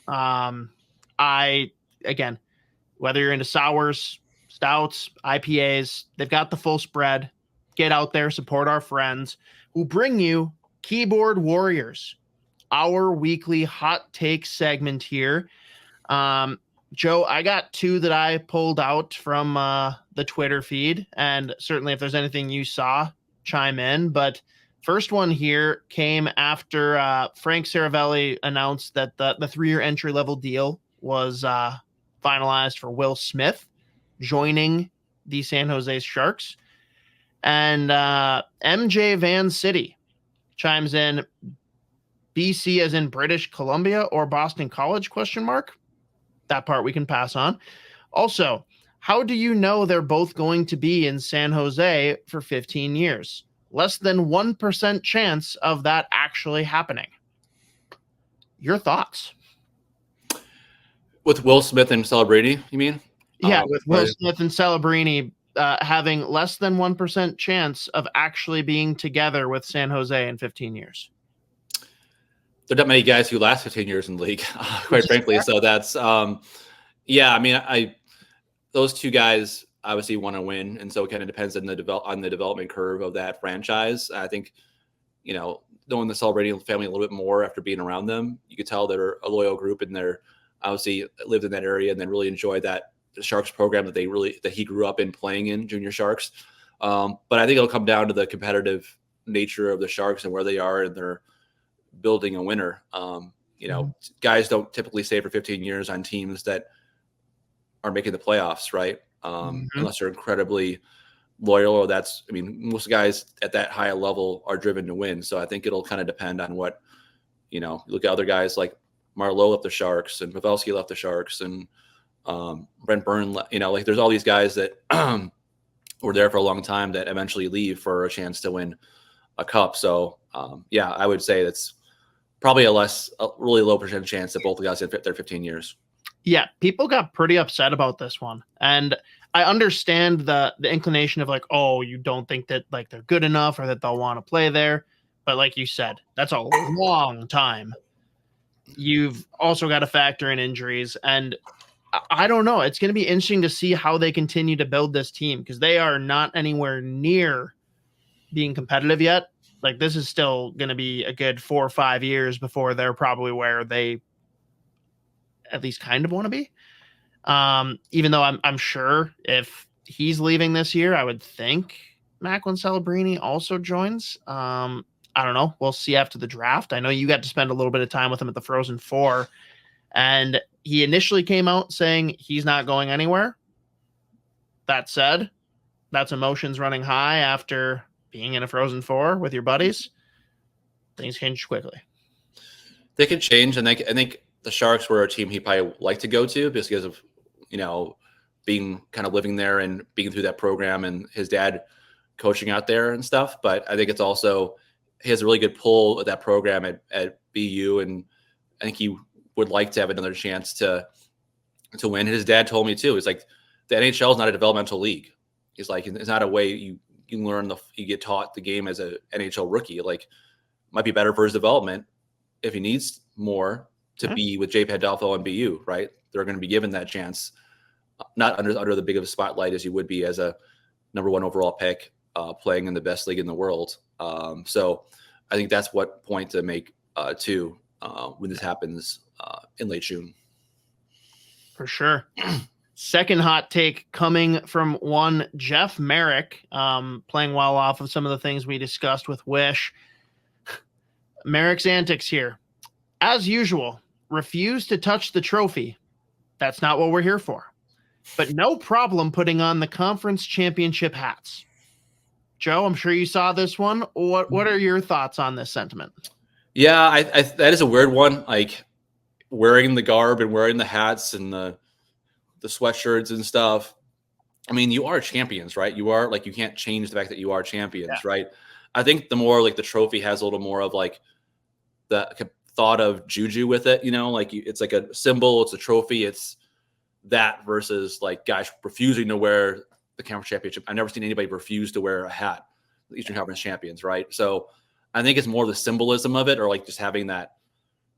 Again, whether you're into sours, stouts, IPAs, they've got the full spread. Get out there, support our friends who bring you Keyboard Warriors, our weekly hot take segment here. Joe, I got 2 that I pulled out from the Twitter feed, and certainly if there's anything you saw, chime in. But first one here came after Frank Saravelli announced that the 3-year entry-level deal was finalized for Will Smith joining the San Jose Sharks. And MJ Van City chimes in, BC as in British Columbia or Boston College, ? That part we can pass on. Also, how do you know they're both going to be in San Jose for 15 years? Less than 1% chance of that actually happening. Your thoughts? With Will Smith and Celebrini, you mean? Yeah, with Will Smith and Celebrini having less than 1% chance of actually being together with San Jose in 15 years. There are not many guys who last 15 years in the league, quite frankly. So that's, yeah, I mean, those 2 guys obviously want to win. And so it kind of depends on the development curve of that franchise. I think, knowing the Celebrini family a little bit more after being around them, you could tell they're a loyal group, and they're obviously lived in that area and then really enjoyed the Sharks program that he grew up in playing in, Junior Sharks. But I think it'll come down to the competitive nature of the Sharks and where they are in their building a winner. Guys don't typically stay for 15 years on teams that are making the playoffs, right? Unless they're incredibly loyal, or most guys at that high level are driven to win. So I think it'll kind of depend on what, look at other guys like Marleau left the Sharks, and Pavelski left the Sharks, and Brent Burn, there's all these guys that were there for a long time that eventually leave for a chance to win a cup. So yeah, I would say that's probably a really low percent chance that both of the guys hit their 15 years. Yeah, people got pretty upset about this one. And I understand the inclination of like, oh, you don't think that like they're good enough or that they'll want to play there. But like you said, that's a long time. You've also got to factor in injuries. And I don't know. It's going to be interesting to see how they continue to build this team because they are not anywhere near being competitive yet. Like this is still going to be a good 4 or 5 years before they're probably where they at least kind of want to be. Even though I'm sure if he's leaving this year, I would think Macklin Celebrini also joins. I don't know. We'll see after the draft. I know you got to spend a little bit of time with him at the Frozen Four, and he initially came out saying he's not going anywhere. That said, that's emotions running high after being in a Frozen Four with your buddies. Things change quickly. They could change, and I think the Sharks were a team he probably liked to go to because of, being kind of living there and being through that program and his dad coaching out there and stuff. But I think it's also, he has a really good pull at that program at BU. And I think he would like to have another chance to win. His dad told me too, it's like the NHL is not a developmental league. He's like, it's not a way you learn you get taught the game as a NHL rookie. Like, might be better for his development if he needs more to be with J. Pandolfo and BU, right? They're going to be given that chance, not under the big of a spotlight as you would be as a number 1 overall pick, playing in the best league in the world. So I think that's what point to make too when this happens in late June. For sure. Second hot take coming from one Jeff Merrick, playing well off of some of the things we discussed with Wish. Merrick's antics here. As usual, refuse to touch the trophy. That's not what we're here for. But no problem putting on the conference championship hats. Joe, I'm sure you saw this one. What are your thoughts on this sentiment? Yeah, I that is a weird one. Like wearing the garb and wearing the hats and the sweatshirts and stuff. I mean, you are champions, right? You are like, you can't change the fact that you are champions, right? I think the more like the trophy has a little more of like the thought of juju with it, like it's like a symbol, it's a trophy, it's that versus like guys refusing to wear the conference championship. I've never seen anybody refuse to wear a hat, the Eastern Conference champions, right? So I think it's more the symbolism of it, or like just having that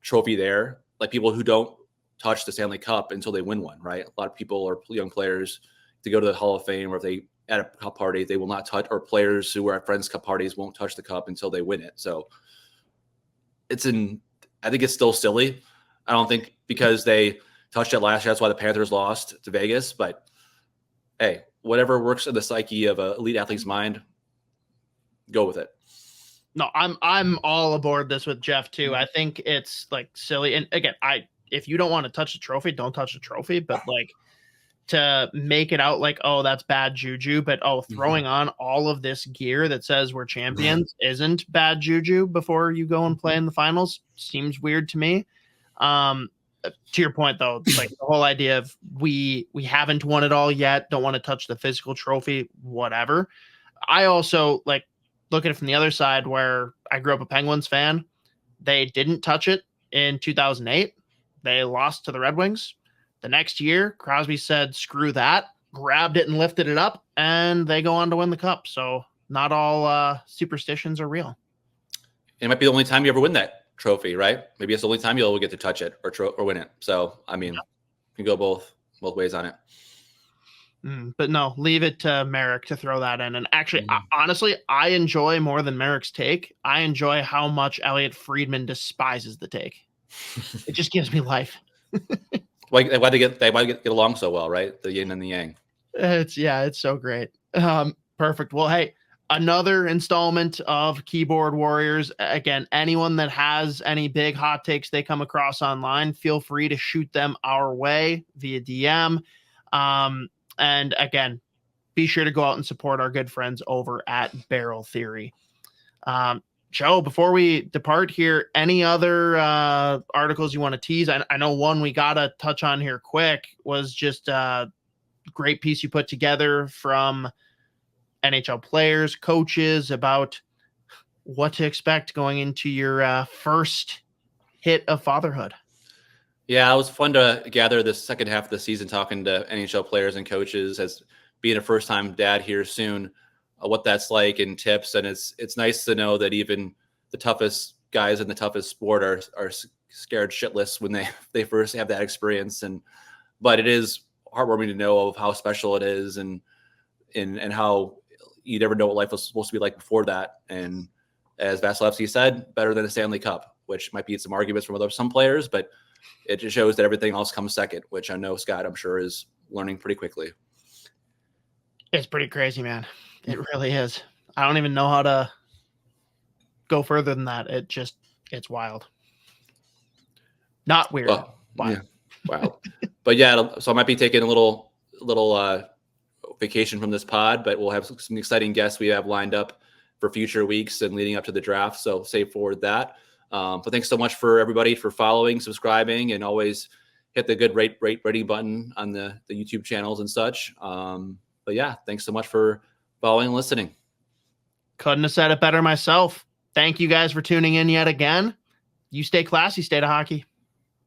trophy there, like people who don't touch the Stanley Cup until they win one, right? A lot of people or young players to go to the Hall of Fame, or if they at a cup party, they will not touch, or players who are at Friends Cup parties won't touch the cup until they win it. So I think it's still silly. I don't think because they touched it last year, that's why the Panthers lost to Vegas. But hey, whatever works in the psyche of an elite athlete's mind, go with it. No, I'm all aboard this with Jeff too. I think it's like silly. And again, if you don't want to touch the trophy, don't touch the trophy. But like to make it out like, oh, that's bad juju, but throwing on all of this gear that says we're champions isn't bad juju before you go and play in the finals seems weird to me. To your point though, like the whole idea of we haven't won it all yet, don't want to touch the physical trophy, whatever. I also like look at it from the other side where I grew up a Penguins fan. They didn't touch it in 2008. They lost to the Red Wings. The next year, Crosby said, screw that, grabbed it and lifted it up, and they go on to win the cup. So not all superstitions are real. It might be the only time you ever win that trophy, right? Maybe it's the only time you'll get to touch it or win it. So, I mean, you can go both ways on it. But no, leave it to Merrick to throw that in. And actually, honestly, I enjoy more than Merrick's take. I enjoy how much Elliot Friedman despises the take. It just gives me life. Why they get along so well, right? The yin and the yang. It's so great. Perfect. Well, hey, another installment of Keyboard Warriors. Again, anyone that has any big hot takes they come across online, feel free to shoot them our way via DM. And again, be sure to go out and support our good friends over at Barrel Theory. Joe, before we depart here, any other articles you want to tease? I know one we got to touch on here quick was just a great piece you put together from NHL players, coaches about what to expect going into your first hit of fatherhood. Yeah, it was fun to gather the second half of the season talking to NHL players and coaches as being a first-time dad here soon, what that's like and tips. And it's nice to know that even the toughest guys in the toughest sport are scared shitless when they first have that experience. But it is heartwarming to know of how special it is and how you never know what life was supposed to be like before that. And as Vasilevsky said, better than a Stanley Cup, which might be some arguments from some players, but it just shows that everything else comes second, which I know Scott, I'm sure, is learning pretty quickly. It's pretty crazy, man. It really is. I don't even know how to go further than that. It's wild. Not weird. Well, yeah, wow. But yeah, so I might be taking a little vacation from this pod, but we'll have some exciting guests we have lined up for future weeks and leading up to the draft. So save forward that. But thanks so much for everybody for following, subscribing, and always hit the good rating button on the YouTube channels and such. But yeah, thanks so much for following and listening. Couldn't have said it better myself. Thank you guys for tuning in yet again. You stay classy, stay to hockey.